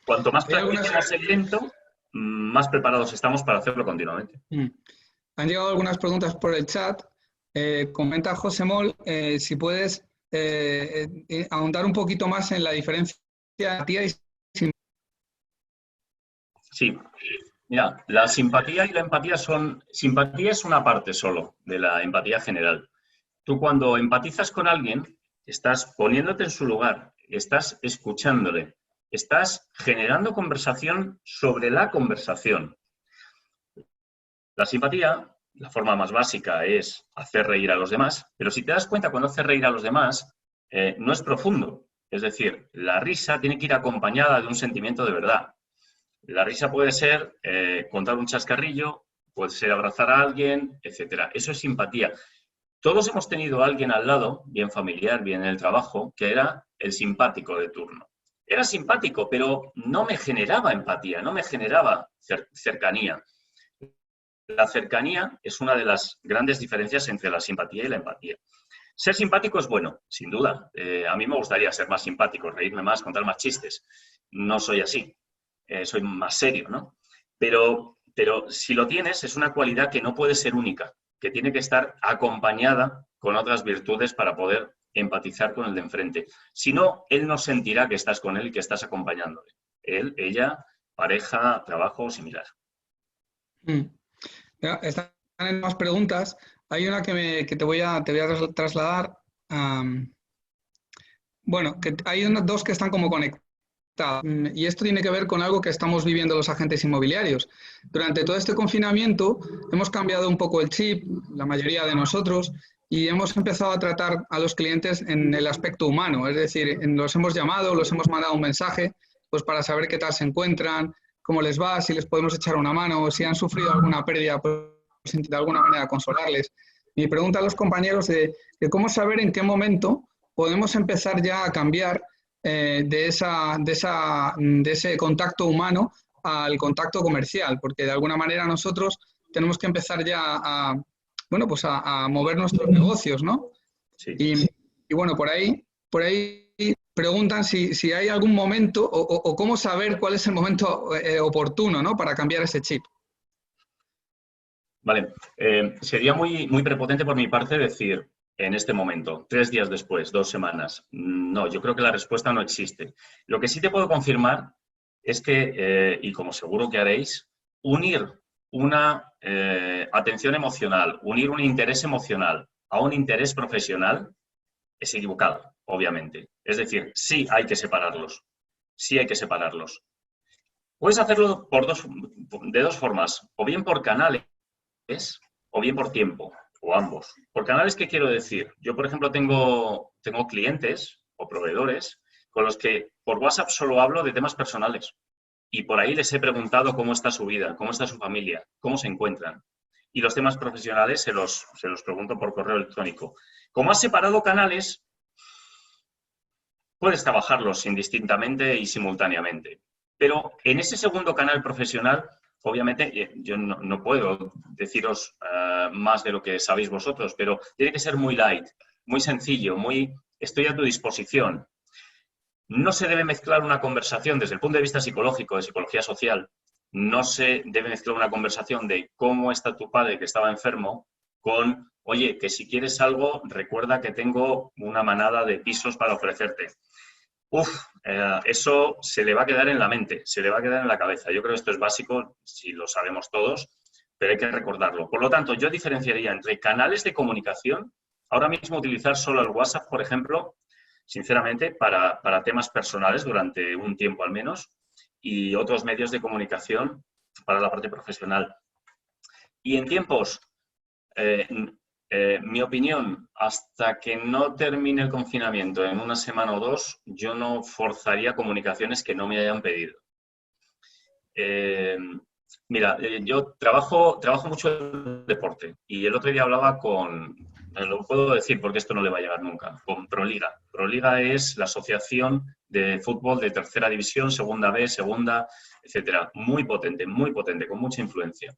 Cuanto más practiquemos el lento, más preparados estamos para hacerlo continuamente.
Han llegado algunas preguntas por el chat. Comenta José Moll, si puedes ahondar un poquito más en la diferencia de empatía y simpatía.
Sí. Mira, la simpatía y la empatía simpatía es una parte solo de la empatía general. Tú cuando empatizas con alguien, estás poniéndote en su lugar, estás escuchándole, estás generando conversación sobre la conversación. La simpatía, la forma más básica es hacer reír a los demás, pero si te das cuenta, cuando hace reír a los demás, no es profundo. Es decir, la risa tiene que ir acompañada de un sentimiento de verdad. La risa puede ser contar un chascarrillo, puede ser abrazar a alguien, etc. Eso es simpatía. Todos hemos tenido a alguien al lado, bien familiar, bien en el trabajo, que era el simpático de turno. Era simpático, pero no me generaba empatía, no me generaba cercanía. La cercanía es una de las grandes diferencias entre la simpatía y la empatía. Ser simpático es bueno, sin duda. A mí me gustaría ser más simpático, reírme más, contar más chistes. No soy así. Soy más serio, ¿no? Pero si lo tienes, es una cualidad que no puede ser única, que tiene que estar acompañada con otras virtudes para poder empatizar con el de enfrente. Si no, él no sentirá que estás con él y que estás acompañándole. Él, ella, pareja, trabajo, similar.
Están en más preguntas. Hay una que te voy a trasladar. Bueno, que hay 2 que están como conectadas. Y esto tiene que ver con algo que estamos viviendo los agentes inmobiliarios. Durante todo este confinamiento hemos cambiado un poco el chip, la mayoría de nosotros, y hemos empezado a tratar a los clientes en el aspecto humano. Es decir, los hemos llamado, los hemos mandado un mensaje pues para saber qué tal se encuentran, cómo les va, si les podemos echar una mano, si han sufrido alguna pérdida, pues de alguna manera consolarles. Mi pregunta a los compañeros de cómo saber en qué momento podemos empezar ya a cambiar de ese contacto humano al contacto comercial, porque de alguna manera nosotros tenemos que empezar ya a mover nuestros negocios, ¿no?
Sí.
Y bueno, por ahí preguntan si hay algún momento o cómo saber cuál es el momento oportuno, ¿no?, para cambiar ese chip.
Vale, sería muy prepotente por mi parte decir en este momento, 3 días después, 2 semanas. No, yo creo que la respuesta no existe. Lo que sí te puedo confirmar es que, y como seguro que haréis, unir una atención emocional, unir un interés emocional a un interés profesional es equivocado, obviamente. Es decir, sí hay que separarlos. Sí hay que separarlos. Puedes hacerlo de dos formas, o bien por canales, o bien por tiempo, o ambos. Por canales, ¿qué quiero decir? Yo, por ejemplo, tengo clientes o proveedores con los que por WhatsApp solo hablo de temas personales. Y por ahí les he preguntado cómo está su vida, cómo está su familia, cómo se encuentran. Y los temas profesionales se los pregunto por correo electrónico. Como has separado canales, puedes trabajarlos indistintamente y simultáneamente. Pero en ese segundo canal profesional, obviamente, yo no puedo deciros más de lo que sabéis vosotros, pero tiene que ser muy light, muy sencillo, estoy a tu disposición. No se debe mezclar una conversación desde el punto de vista psicológico, de psicología social. No se debe mezclar una conversación de cómo está tu padre que estaba enfermo con, oye, que si quieres algo, recuerda que tengo una manada de pisos para ofrecerte. Eso se le va a quedar en la mente, se le va a quedar en la cabeza. Yo creo que esto es básico, si lo sabemos todos, pero hay que recordarlo. Por lo tanto, yo diferenciaría entre canales de comunicación, ahora mismo utilizar solo el WhatsApp, por ejemplo, sinceramente, para temas personales durante un tiempo al menos, y otros medios de comunicación para la parte profesional. Y en tiempos, mi opinión, hasta que no termine el confinamiento en una semana o 2, yo no forzaría comunicaciones que no me hayan pedido. Mira, yo trabajo mucho en deporte y el otro día hablaba lo puedo decir porque esto no le va a llegar nunca, con Proliga. Proliga es la asociación de fútbol de tercera división, segunda B, segunda, etcétera. Muy potente, con mucha influencia.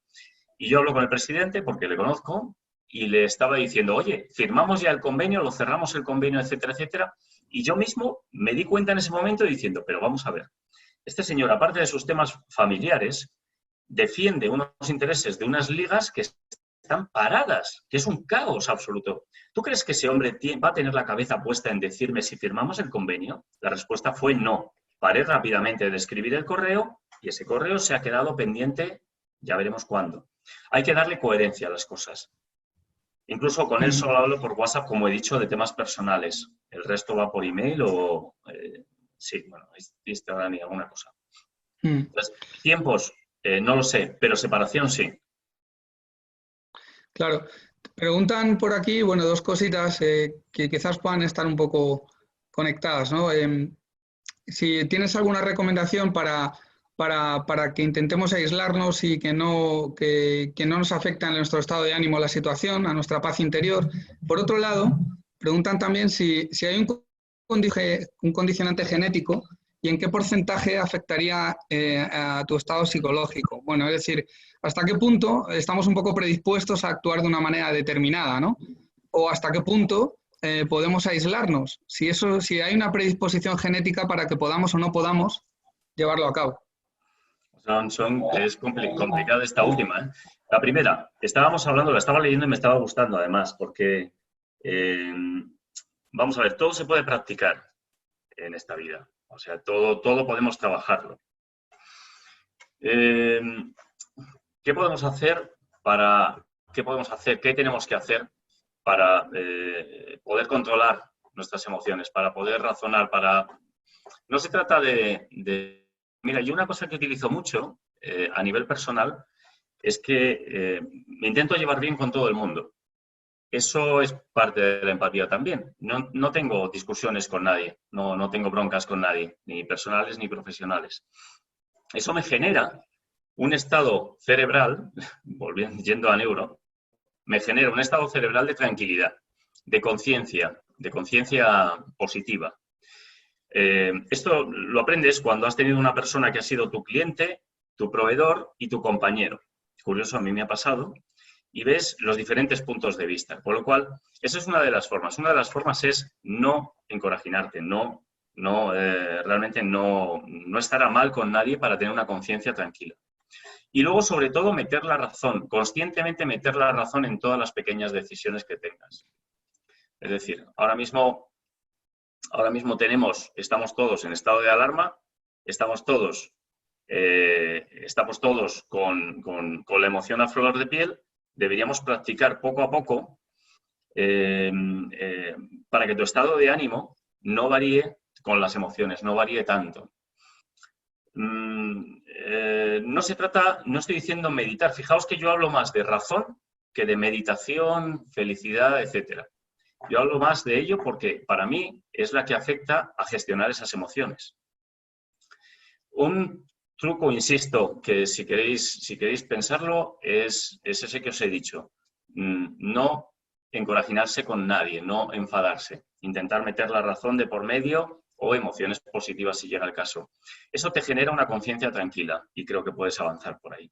Y yo hablo con el presidente porque le conozco y le estaba diciendo, oye, firmamos ya el convenio, lo cerramos el convenio, etcétera, etcétera. Y yo mismo me di cuenta en ese momento diciendo, pero vamos a ver, este señor, aparte de sus temas familiares, defiende unos intereses de unas ligas que están paradas, que es un caos absoluto. ¿Tú crees que ese hombre va a tener la cabeza puesta en decirme si firmamos el convenio? La respuesta fue no. Paré rápidamente de escribir el correo y ese correo se ha quedado pendiente, ya veremos cuándo. Hay que darle coherencia a las cosas. Incluso con él solo hablo por WhatsApp, como he dicho, de temas personales. El resto va por email o... sí, bueno, Instagram y alguna cosa. Entonces, tiempos, no lo sé, pero separación sí.
Claro. Preguntan por aquí, bueno, dos cositas que quizás puedan estar un poco conectadas, ¿no? Si tienes alguna recomendación para que intentemos aislarnos y que no nos afecte a nuestro estado de ánimo la situación, a nuestra paz interior. Por otro lado, preguntan también si hay un condicionante genético y en qué porcentaje afectaría a tu estado psicológico. Bueno, es decir, hasta qué punto estamos un poco predispuestos a actuar de una manera determinada, ¿no? O hasta qué punto podemos aislarnos, si hay una predisposición genética para que podamos o no podamos llevarlo a cabo.
Es complicada esta última, ¿eh? La primera, estábamos hablando, la estaba leyendo y me estaba gustando además, porque, vamos a ver, todo se puede practicar en esta vida. O sea, todo podemos trabajarlo. ¿Qué podemos hacer qué tenemos que hacer para poder controlar nuestras emociones, para poder razonar, No se trata de... Mira, yo una cosa que utilizo mucho a nivel personal es que me intento llevar bien con todo el mundo. Eso es parte de la empatía también. No tengo discusiones con nadie, no tengo broncas con nadie, ni personales ni profesionales. Eso me genera un estado cerebral, yendo a neuro, me genera un estado cerebral de tranquilidad, de conciencia positiva. Esto lo aprendes cuando has tenido una persona que ha sido tu cliente, tu proveedor y tu compañero. Curioso, a mí me ha pasado. Y ves los diferentes puntos de vista. Por lo cual, esa es una de las formas. Una de las formas es no encorajinarte, no No, realmente no estará mal con nadie para tener una conciencia tranquila. Y luego, sobre todo, meter la razón, conscientemente meter la razón en todas las pequeñas decisiones que tengas. Es decir, ahora mismo estamos todos en estado de alarma, estamos todos con la emoción a flor de piel. Deberíamos practicar poco a poco para que tu estado de ánimo no varíe con las emociones, no varíe tanto. No estoy diciendo meditar. Fijaos que yo hablo más de razón que de meditación, felicidad, etc. Yo hablo más de ello porque para mí es la que afecta a gestionar esas emociones. Un truco, insisto, que si queréis pensarlo, es ese que os he dicho. No encorajinarse con nadie, no enfadarse. Intentar meter la razón de por medio o emociones positivas si llega el caso. Eso te genera una conciencia tranquila y creo que puedes avanzar por ahí.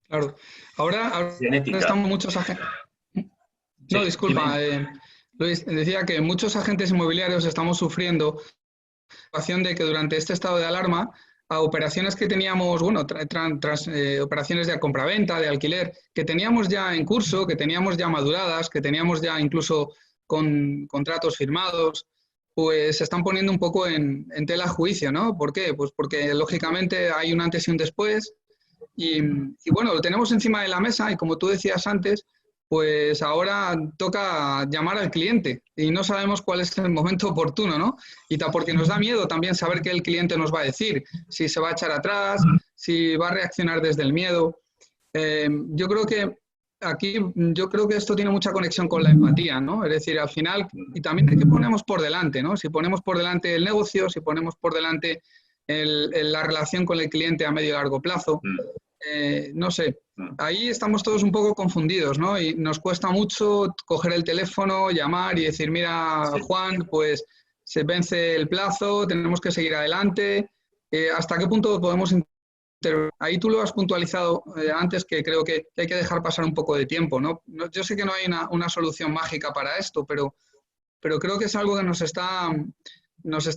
Claro. Ahora estamos muchos agentes... No, disculpa, Luis, decía que muchos agentes inmobiliarios estamos sufriendo la situación de que durante este estado de alarma a operaciones que teníamos, bueno, operaciones de compraventa, de alquiler, que teníamos ya en curso, que teníamos ya maduradas, que teníamos ya incluso con contratos firmados, pues se están poniendo un poco en tela de juicio, ¿no? ¿Por qué? Pues porque lógicamente hay un antes y un después y bueno, lo tenemos encima de la mesa y como tú decías antes, pues ahora toca llamar al cliente y no sabemos cuál es el momento oportuno, ¿no? Y porque nos da miedo también saber qué el cliente nos va a decir, si se va a echar atrás, si va a reaccionar desde el miedo. Yo creo que esto tiene mucha conexión con la empatía, ¿no? Es decir, al final, y también qué ponemos por delante, ¿no? Si ponemos por delante el negocio, si ponemos por delante la relación con el cliente a medio y largo plazo, no sé, ahí estamos todos un poco confundidos, ¿no? Y nos cuesta mucho coger el teléfono, llamar y decir, mira, Juan, pues se vence el plazo, tenemos que seguir adelante. ¿Hasta qué punto podemos intervenir? Ahí tú lo has puntualizado antes, que creo que hay que dejar pasar un poco de tiempo, ¿no? Yo sé que no hay una solución mágica para esto, pero creo que es algo que nos está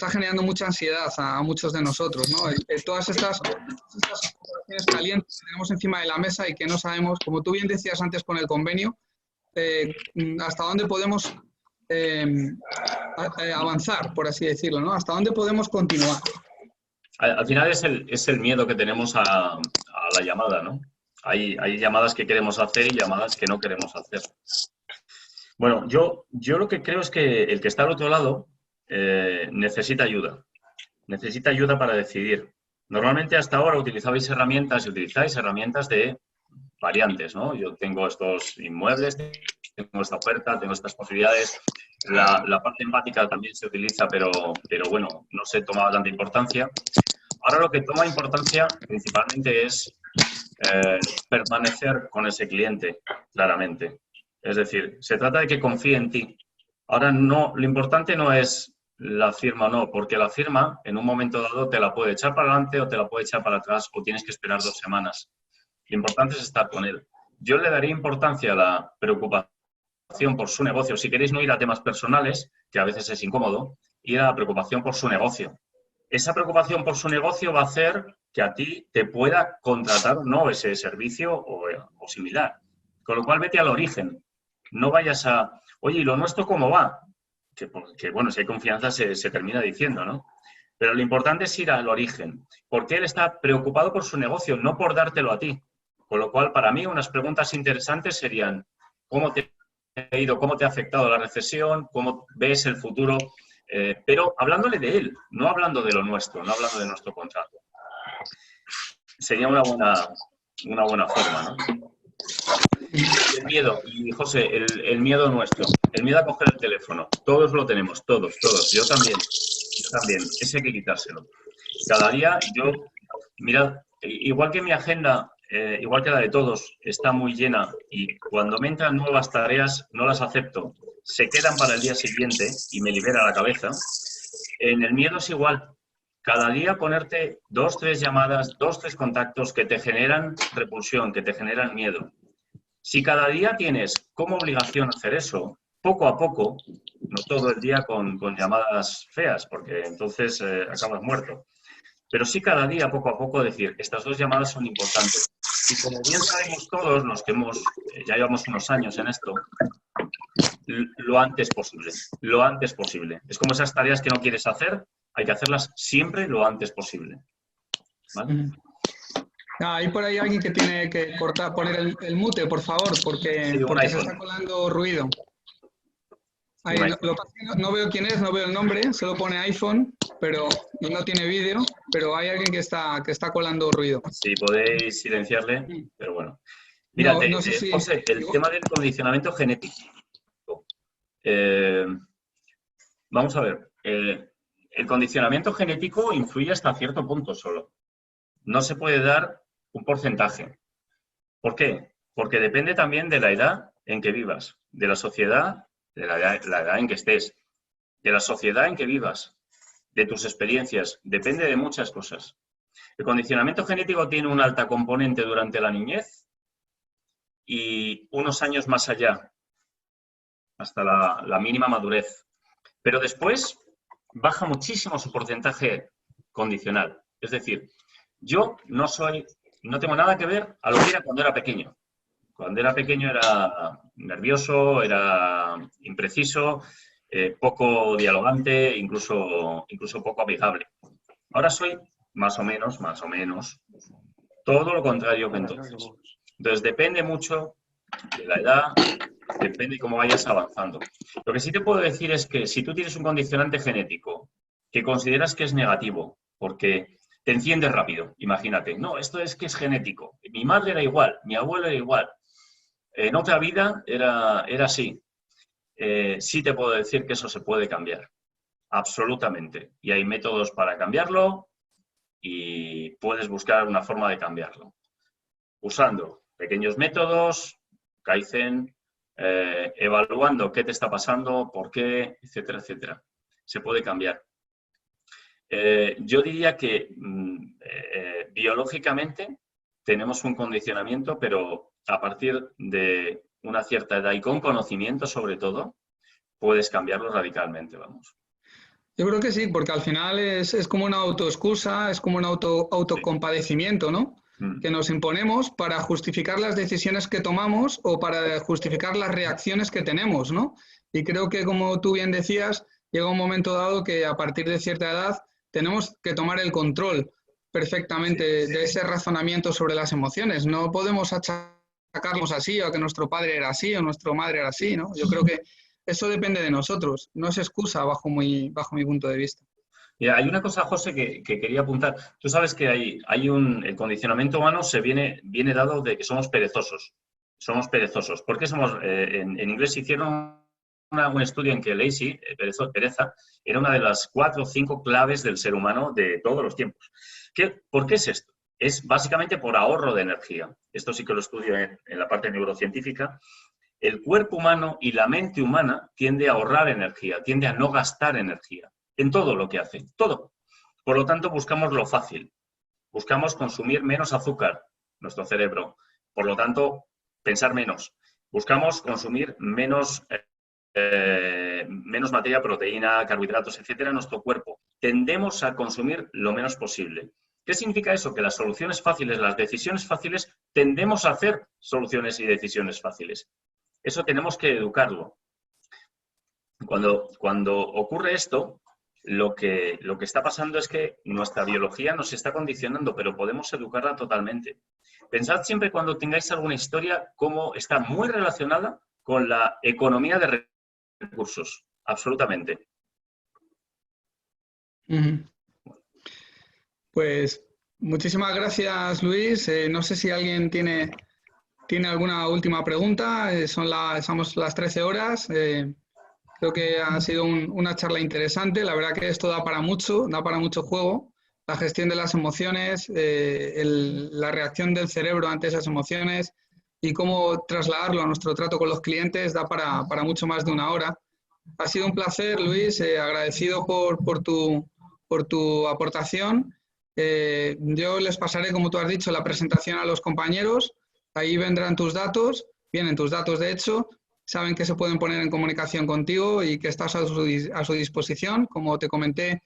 generando mucha ansiedad a muchos de nosotros, ¿no? Todas estas situaciones calientes que tenemos encima de la mesa y que no sabemos, como tú bien decías antes con el convenio, hasta dónde podemos avanzar, por así decirlo, ¿no? Hasta dónde podemos continuar.
Al final es el miedo que tenemos a la llamada, ¿no? Hay llamadas que queremos hacer y llamadas que no queremos hacer. Bueno, yo lo que creo es que el que está al otro lado necesita ayuda. Necesita ayuda para decidir. Normalmente hasta ahora utilizáis herramientas de variantes, ¿no? Yo tengo estos inmuebles, tengo esta oferta, tengo estas posibilidades. La parte empática también se utiliza, pero bueno, no se toma tanta importancia. Ahora lo que toma importancia principalmente es permanecer con ese cliente, claramente. Es decir, se trata de que confíe en ti. Ahora no, lo importante no es la firma o no, porque la firma en un momento dado te la puede echar para adelante o te la puede echar para atrás o tienes que esperar 2 semanas. Lo importante es estar con él. Yo le daría importancia a la preocupación por su negocio. Si queréis no ir a temas personales, que a veces es incómodo, ir a la preocupación por su negocio. Esa preocupación por su negocio va a hacer que a ti te pueda contratar o no ese servicio o similar. Con lo cual, vete al origen. No vayas a, oye, ¿y lo nuestro cómo va? Que bueno, si hay confianza se termina diciendo, ¿no? Pero lo importante es ir al origen. Porque él está preocupado por su negocio, no por dártelo a ti. Con lo cual, para mí, unas preguntas interesantes serían, ¿cómo te ha ido? ¿Cómo te ha afectado la recesión? ¿Cómo ves el futuro? Pero hablándole de él, no hablando de lo nuestro, no hablando de nuestro contrato. Sería una buena forma, ¿no? El miedo, y José, el miedo nuestro, el miedo a coger el teléfono. Todos lo tenemos, todos. Yo también. Ese hay que quitárselo. Cada día mirad, igual que mi agenda, igual que la de todos, está muy llena y cuando me entran nuevas tareas no las acepto, se quedan para el día siguiente y me libera la cabeza. En el miedo es igual. Cada día ponerte 2, 3 llamadas, 2, 3 contactos que te generan repulsión, que te generan miedo. Si cada día tienes como obligación hacer eso, poco a poco, no todo el día con llamadas feas, porque entonces acabas muerto. Pero sí cada día, poco a poco, decir, estas 2 llamadas son importantes. Y como bien sabemos todos los que ya llevamos unos años en esto, lo antes posible, lo antes posible. Es como esas tareas que no quieres hacer, hay que hacerlas siempre lo antes posible. ¿Vale?
Hay por ahí alguien que tiene que poner el mute, por favor, porque,
Sí,
porque se está colando ruido. Ahí, no veo quién es, no veo el nombre, solo pone iPhone, pero no tiene vídeo, pero hay alguien que está colando ruido.
Sí, podéis silenciarle, pero bueno. Mira,
No sé si...
José, el tema del condicionamiento genético. Vamos a ver, el condicionamiento genético influye hasta cierto punto solo. No se puede dar un porcentaje. ¿Por qué? Porque depende también de la edad en que vivas, de la sociedad, de la edad en que estés, de la sociedad en que vivas, de tus experiencias. Depende de muchas cosas. El condicionamiento genético tiene una alta componente durante la niñez y unos años más allá, hasta la mínima madurez. Pero después baja muchísimo su porcentaje condicional. Es decir, yo no tengo nada que ver a lo que era cuando era pequeño. Cuando era pequeño era nervioso, era impreciso, poco dialogante, incluso poco amigable. Ahora soy más o menos, todo lo contrario que entonces. Entonces depende mucho de la edad, depende de cómo vayas avanzando. Lo que sí te puedo decir es que si tú tienes un condicionante genético que consideras que es negativo, porque te enciendes rápido, imagínate, no, esto es que es genético, mi madre era igual, mi abuelo era igual, en otra vida era así. Sí te puedo decir que eso se puede cambiar, absolutamente. Y hay métodos para cambiarlo y puedes buscar una forma de cambiarlo. Usando pequeños métodos, Kaizen, evaluando qué te está pasando, por qué, etcétera, etcétera. Se puede cambiar. Yo diría que biológicamente tenemos un condicionamiento, pero a partir de una cierta edad y con conocimiento sobre todo, puedes cambiarlo radicalmente, vamos.
Yo creo que sí, porque al final es como una autoexcusa, es como un autocompadecimiento, ¿no? Que nos imponemos para justificar las decisiones que tomamos o para justificar las reacciones que tenemos, ¿no? Y creo que, como tú bien decías, llega un momento dado que a partir de cierta edad tenemos que tomar el control perfectamente de ese razonamiento sobre las emociones. No podemos achacarnos así, o que nuestro padre era así, o nuestra madre era así, ¿no? Yo creo que eso depende de nosotros, no es excusa bajo mi punto de vista.
Mira, hay una cosa, José, que quería apuntar. Tú sabes que el condicionamiento humano viene dado de que somos perezosos. Somos perezosos. ¿Por qué somos? En inglés hicieron un estudio en que lazy, pereza, era una de las 4 o 5 claves del ser humano de todos los tiempos. ¿Por qué es esto? Es básicamente por ahorro de energía. Esto sí que lo estudio en la parte neurocientífica. El cuerpo humano y la mente humana tiende a ahorrar energía, tiende a no gastar energía en todo lo que hace, todo. Por lo tanto, buscamos lo fácil. Buscamos consumir menos azúcar, nuestro cerebro. Por lo tanto, pensar menos. Buscamos consumir menos materia, proteína, carbohidratos, etcétera, en nuestro cuerpo. Tendemos a consumir lo menos posible. ¿Qué significa eso? Que las soluciones fáciles, las decisiones fáciles, tendemos a hacer soluciones y decisiones fáciles. Eso tenemos que educarlo. Cuando ocurre esto, lo que está pasando es que nuestra biología nos está condicionando, pero podemos educarla totalmente. Pensad siempre cuando tengáis alguna historia cómo está muy relacionada con la economía de recursos, absolutamente.
Pues muchísimas gracias, Luis. No sé si alguien tiene alguna última pregunta. Somos las 13 horas. Creo que ha sido una charla interesante. La verdad que esto da para mucho juego. La gestión de las emociones, la reacción del cerebro ante esas emociones y cómo trasladarlo a nuestro trato con los clientes da para mucho más de una hora. Ha sido un placer, Luis. Agradecido por tu aportación. Yo les pasaré, como tú has dicho, la presentación a los compañeros. Ahí vendrán tus datos, vienen tus datos de hecho, saben que se pueden poner en comunicación contigo y que estás a su disposición. Como te comenté,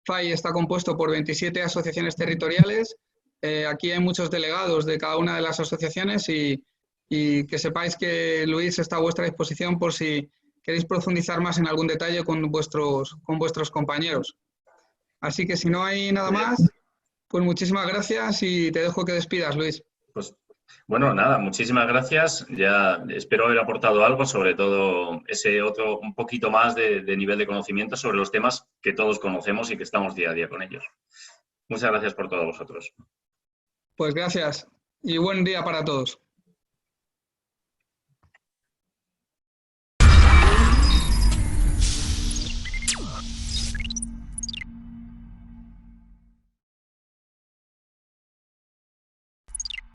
FAI está compuesto por 27 asociaciones territoriales. Aquí hay muchos delegados de cada una de las asociaciones y que sepáis que Luis está a vuestra disposición por si queréis profundizar más en algún detalle con vuestros compañeros. Así que si no hay nada más, pues muchísimas gracias y te dejo que despidas, Luis.
Pues bueno, nada, muchísimas gracias. Ya espero haber aportado algo, sobre todo ese otro, un poquito más de nivel de conocimiento sobre los temas que todos conocemos y que estamos día a día con ellos. Muchas gracias por todo vosotros.
Pues gracias y buen día para todos.